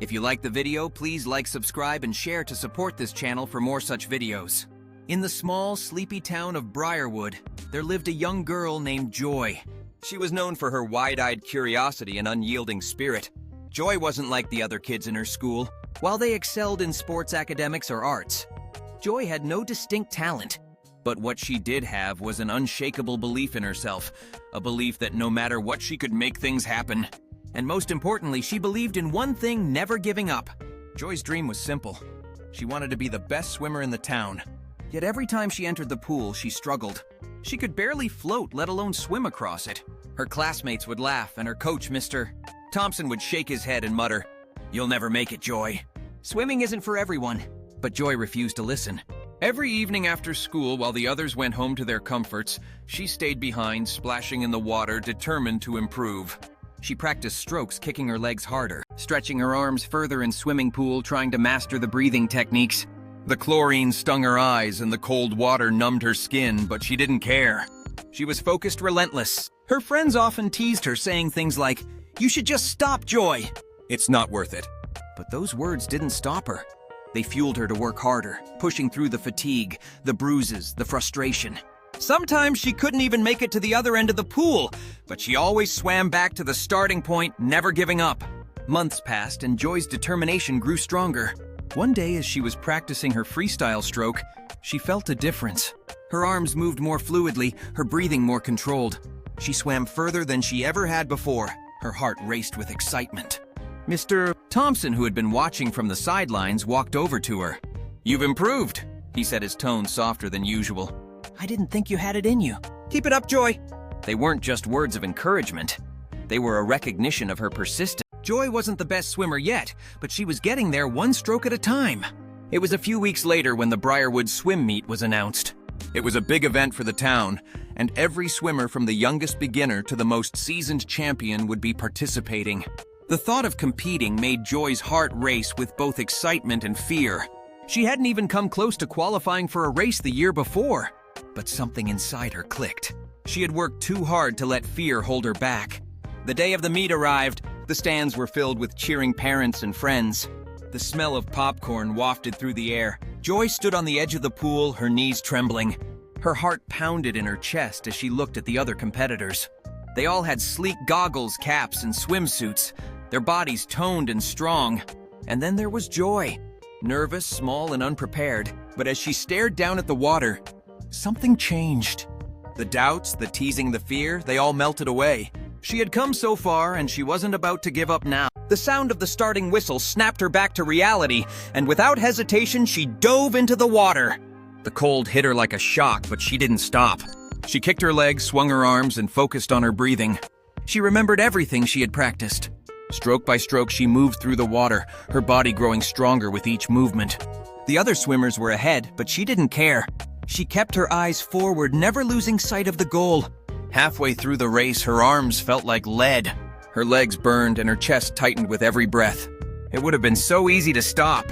If you like the video, please like, subscribe, and share to support this channel for more such videos. In the small, sleepy town of Briarwood, there lived a young girl named Joy. She was known for her wide-eyed curiosity and unyielding spirit. Joy wasn't like the other kids in her school. While they excelled in sports, academics, or arts, Joy had no distinct talent. But what she did have was an unshakable belief in herself, a belief that no matter what, she could make things happen. And most importantly, she believed in one thing: never giving up. Joy's dream was simple. She wanted to be the best swimmer in the town. Yet every time she entered the pool, she struggled. She could barely float, let alone swim across it. Her classmates would laugh, and her coach, Mr. Thompson, would shake his head and mutter, "You'll never make it, Joy. Swimming isn't for everyone." But Joy refused to listen. Every evening after school, while the others went home to their comforts, she stayed behind, splashing in the water, determined to improve. She practiced strokes, kicking her legs harder, stretching her arms further in swimming pool, trying to master the breathing techniques. The chlorine stung her eyes and the cold water numbed her skin, but she didn't care. She was focused, relentless. Her friends often teased her, saying things like, "You should just stop, Joy. It's not worth it." But those words didn't stop her. They fueled her to work harder, pushing through the fatigue, the bruises, the frustration. Sometimes she couldn't even make it to the other end of the pool, but she always swam back to the starting point, never giving up. Months passed, and Joy's determination grew stronger. One day, as she was practicing her freestyle stroke, she felt a difference. Her arms moved more fluidly, her breathing more controlled. She swam further than she ever had before. Her heart raced with excitement. Mr. Thompson, who had been watching from the sidelines, walked over to her. "You've improved," he said, his tone softer than usual. "I didn't think you had it in you. Keep it up, Joy." They weren't just words of encouragement. They were a recognition of her persistence. Joy wasn't the best swimmer yet, but she was getting there one stroke at a time. It was a few weeks later when the Briarwood swim meet was announced. It was a big event for the town, and every swimmer from the youngest beginner to the most seasoned champion would be participating. The thought of competing made Joy's heart race with both excitement and fear. She hadn't even come close to qualifying for a race the year before. But something inside her clicked. She had worked too hard to let fear hold her back. The day of the meet arrived. The stands were filled with cheering parents and friends. The smell of popcorn wafted through the air. Joy stood on the edge of the pool, her knees trembling. Her heart pounded in her chest as she looked at the other competitors. They all had sleek goggles, caps, and swimsuits, their bodies toned and strong. And then there was Joy, nervous, small, and unprepared. But as she stared down at the water, something changed. The doubts, the teasing, the fear, they all melted away. She had come so far, and she wasn't about to give up now. The sound of the starting whistle snapped her back to reality, and without hesitation, she dove into the water. The cold hit her like a shock, but she didn't stop. She kicked her legs, swung her arms, and focused on her breathing. She remembered everything she had practiced. Stroke by stroke, she moved through the water, her body growing stronger with each movement. The other swimmers were ahead, but she didn't care. She kept her eyes forward, never losing sight of the goal. Halfway through the race, her arms felt like lead. Her legs burned and her chest tightened with every breath. It would have been so easy to stop,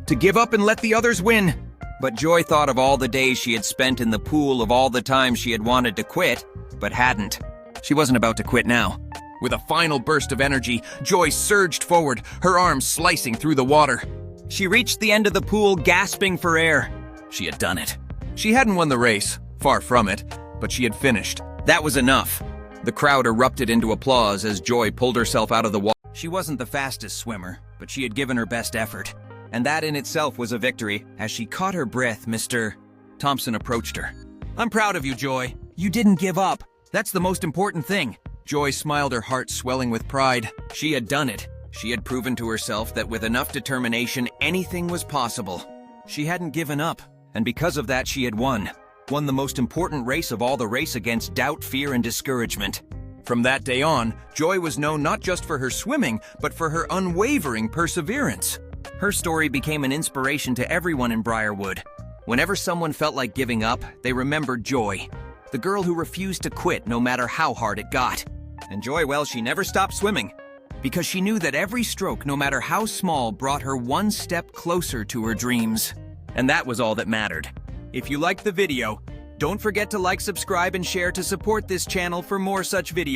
to give up and let the others win. But Joy thought of all the days she had spent in the pool, of all the times she had wanted to quit, but hadn't. She wasn't about to quit now. With a final burst of energy, Joy surged forward, her arms slicing through the water. She reached the end of the pool, gasping for air. She had done it. She hadn't won the race, far from it, but she had finished. That was enough. The crowd erupted into applause as Joy pulled herself out of the water. She wasn't the fastest swimmer, but she had given her best effort. And that in itself was a victory. As she caught her breath, Mr. Thompson approached her. "I'm proud of you, Joy. You didn't give up. That's the most important thing." Joy smiled, her heart swelling with pride. She had done it. She had proven to herself that with enough determination, anything was possible. She hadn't given up, and because of that, she had won. Won the most important race of all, the race against doubt, fear, and discouragement. From that day on, Joy was known not just for her swimming, but for her unwavering perseverance. Her story became an inspiration to everyone in Briarwood. Whenever someone felt like giving up, they remembered Joy, the girl who refused to quit no matter how hard it got. And Joy, well, she never stopped swimming, because she knew that every stroke, no matter how small, brought her one step closer to her dreams. And that was all that mattered. If you liked the video, don't forget to like, subscribe, and share to support this channel for more such videos.